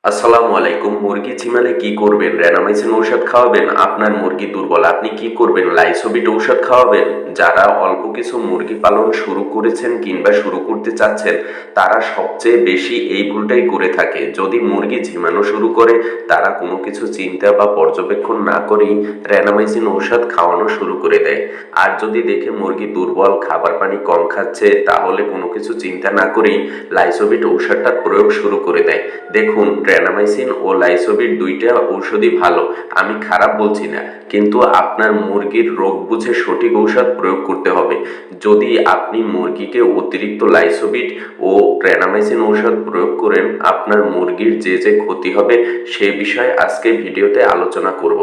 আসসালামু আলাইকুম। মুরগি ঝিমালে কি করবেন? রেনামাইসিন ঔষধ খাওয়াবেন? আপনার মুরগি দুর্বল, আপনি কি করবেন? লাইসোবিট ঔষধ খাওয়াবেন? যারা অল্প কিছু মুরগি পালন শুরু করেছেন কিংবা শুরু করতে চাচ্ছেন, তারা সবচেয়ে বেশি এই ভুলটাই করে থাকে। যদি মুরগি ঝিমানো শুরু করে, তারা কোনো কিছু চিন্তা বা পর্যবেক্ষণ না করেই রেনামাইসিন ঔষধ খাওয়ানো শুরু করে দেয়। আর যদি দেখে মুরগি দুর্বল, খাবার পানি কম খাচ্ছে, তাহলে কোনো কিছু চিন্তা না করেই লাইসোবিট ঔষধটার প্রয়োগ শুরু করে দেয়। দেখুন, রেনামাইসিন ও লাইসোবিট দুইটা ঔষধই ভালো, আমি খারাপ বলছি না, কিন্তু আপনার মুরগির রোগ বুঝে সঠিক ঔষধ প্রয়োগ করতে হবে। যদি আপনি মুরগিকে অতিরিক্ত লাইসোবিট ও রেনামাইসিন ঔষধ প্রয়োগ করেন, আপনার মুরগির যে ক্ষতি হবে সে বিষয়ে আজকে ভিডিওতে আলোচনা করব।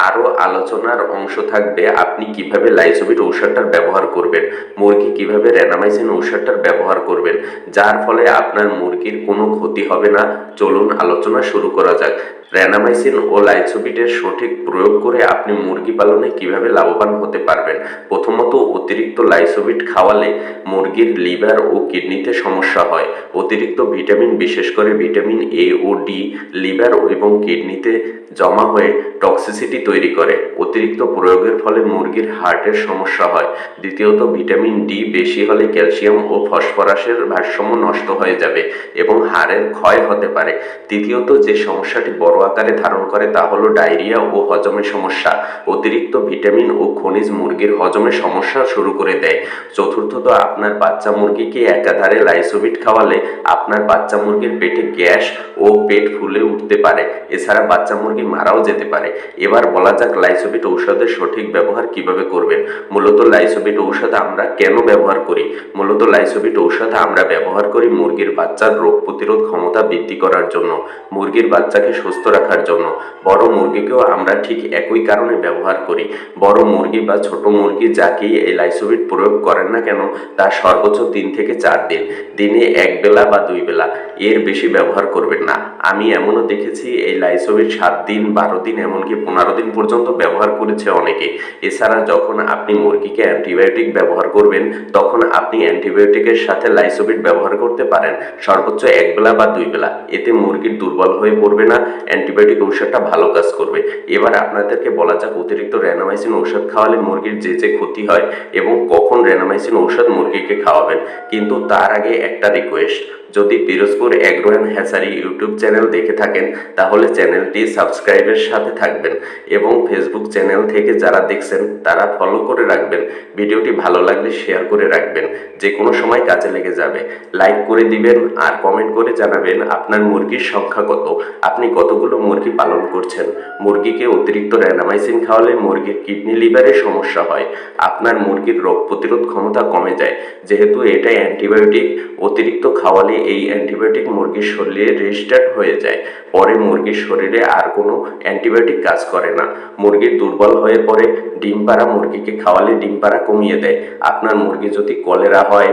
আরও আলোচনার অংশ থাকবে আপনি কিভাবে লাইসোবিট ঔষধটার ব্যবহার করবেন, মুরগি কিভাবে রেনামাইসিন ঔষধটার ব্যবহার করবেন, যার ফলে আপনার মুরগির কোনো ক্ষতি হবে না। চলুন আলোচনা শুরু করা যাক। রেনামাইসিন ও লাইসোবিটের সঠিক প্রয়োগ করে আপনি মুরগি পালনে কিভাবে লাভবান হতে পারবেন। প্রথমত, অতিরিক্ত লাইসোবিট খাওয়ালে মুরগির লিভার ও কিডনিতে সমস্যা হয়। অতিরিক্ত ভিটামিন, বিশেষ করে ভিটামিন এ ও ডি, লিভার এবং কিডনিতে জমা হয়ে টক্সিসিটি তৈরি করে। অতিরিক্ত প্রয়োগের ফলে মুরগির হার্টের সমস্যা হয়। দ্বিতীয়ত, ভিটামিন ডি বেশি হলে ক্যালসিয়াম ও ফসফরাসের ভারসাম্য নষ্ট হয়ে যাবে এবং হাড়ের ক্ষয় হতে পারে। তৃতীয়ত, যে সমস্যাটি বড় আকারে ধারণ করে তা হলো ডায়রিয়া ও হজমের সমস্যা। অতিরিক্ত ভিটামিন ও খনিজ মুরগির হজমের সমস্যা শুরু করে দেয়। চতুর্থত, আপনার বাচ্চা মুরগিকে একাধারে লাইসোবিট খাওয়ালে আপনার বাচ্চা মুরগির পেটে গ্যাস ও পেট ফুলে উঠতে পারে। এছাড়া বাচ্চা মুরগি মারাও যেতে পারে। এবার বলা যাক লাইসোবিট ঔষধের সঠিক ব্যবহার কিভাবে করবেন। মূলত লাইসোবিট ঔষধ আমরা কেন ব্যবহার করি? মূলত লাইসোবিট ঔষধ আমরা ব্যবহার করি মুরগির বাচ্চার রোগ প্রতিরোধ ক্ষমতা বৃদ্ধি করার জন্য, মুরগির বাচ্চাকে সুস্থ রাখার জন্য। বড় মুরগিকেও আমরা ঠিক একই কারণে ব্যবহার করি। বড় মুরগি বা ছোট মুরগি যাকেই এই লাইসোবিট প্রয়োগ করেন না কেন, তা সর্বোচ্চ 3 থেকে 4 দিন, দিনে 1 বেলা বা 2 বেলা, এর বেশি ব্যবহার করবেন না। আমি এমনও দেখেছি এই লাইসোবিট 7 দিন, 12 দিন, এমনকি 15 দিন পর্যন্ত ব্যবহার করেছে অনেকে। এছাড়া যখন আপনি মুরগিকে অ্যান্টিবায়োটিক ব্যবহার করবেন, তখন আপনি অ্যান্টিবায়োটিকের সাথে লাইসোবিট ব্যবহার করতে পারেন, সর্বোচ্চ 1 বেলা বা 2 বেলা। এতে মুরগির দুর্বল হয়ে পড়বে না, অ্যান্টিবায়োটিক ঔষধটা ভালো কাজ করবে। এবার আপনাদেরকে বলা যাক অতিরিক্ত রেনামাইসিন ঔষধ খাওয়ালে মুরগির যে ক্ষতি হয় এবং কখন রেনামাইসিন ঔষধ মুরগিকে খাওয়াবেন। কিন্তু তার আগে একটা রিকোয়েস্ট, যদি Pirojpur agro and hatchery YouTube channel দেখে থাকেন, তাহলে চ্যানেলটি সাবস্ক্রাইবের সাথে থাকবেন এবং ফেসবুক চ্যানেল থেকে যারা দেখছেন তারা ফলো করে রাখবেন। ভিডিওটি ভালো লাগলে শেয়ার করে রাখবেন, যে কোনো সময় কাজে লেগে যাবে। লাইক করে দিবেন আর কমেন্ট করে জানাবেন আপনার মুরগির সংখ্যা কত, আপনি কতগুলো মুরগি পালন করছেন। মুরগিকে অতিরিক্ত রেনামাইসিন খাওয়ালে মুরগির কিডনি লিভারের সমস্যা হয়, আপনার মুরগির রোগ প্রতিরোধ ক্ষমতা কমে যায়। যেহেতু এটা অ্যান্টিবায়োটিক, অতিরিক্ত খাওয়ালে এই অ্যান্টিবায়োটিক মুরগির শরীরে রেজিস্টার্ড হয়ে যায়। পরে মুরগির শরীরে আর কোনো অ্যান্টিবায়োটিক কাজ করে না। মুরগির দুর্বল হয়ে পড়ে। ডিম পাড়া মুরগিকে খাওয়ালে ডিম পাড়া কমিয়ে দেয়। আপনার মুরগি যদি কলেরা হয়,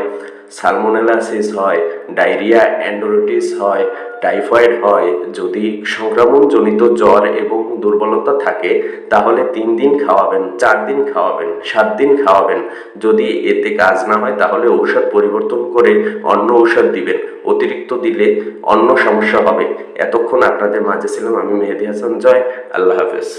সালমোনেলাসিস হয়, ডায়রিয়া, এন্ডোরেটিস হয়, টাইফয়েড হয়, যদি সংক্রমণজনিত জ্বর এবং দুর্বলতা থাকে, তাহলে 3 দিন খাওয়াবেন, 4 দিন খাওয়াবেন, 7 দিন খাওয়াবেন। যদি এতে কাজ না হয় তাহলে ঔষধ পরিবর্তন করে অন্য ঔষধ দিবেন। অতিরিক্ত দিলে অন্য সমস্যা হবে। এতক্ষণ আপনাদের মাঝে ছিলাম আমি মেহেদী হাসান জয়। আল্লাহ হাফেজ।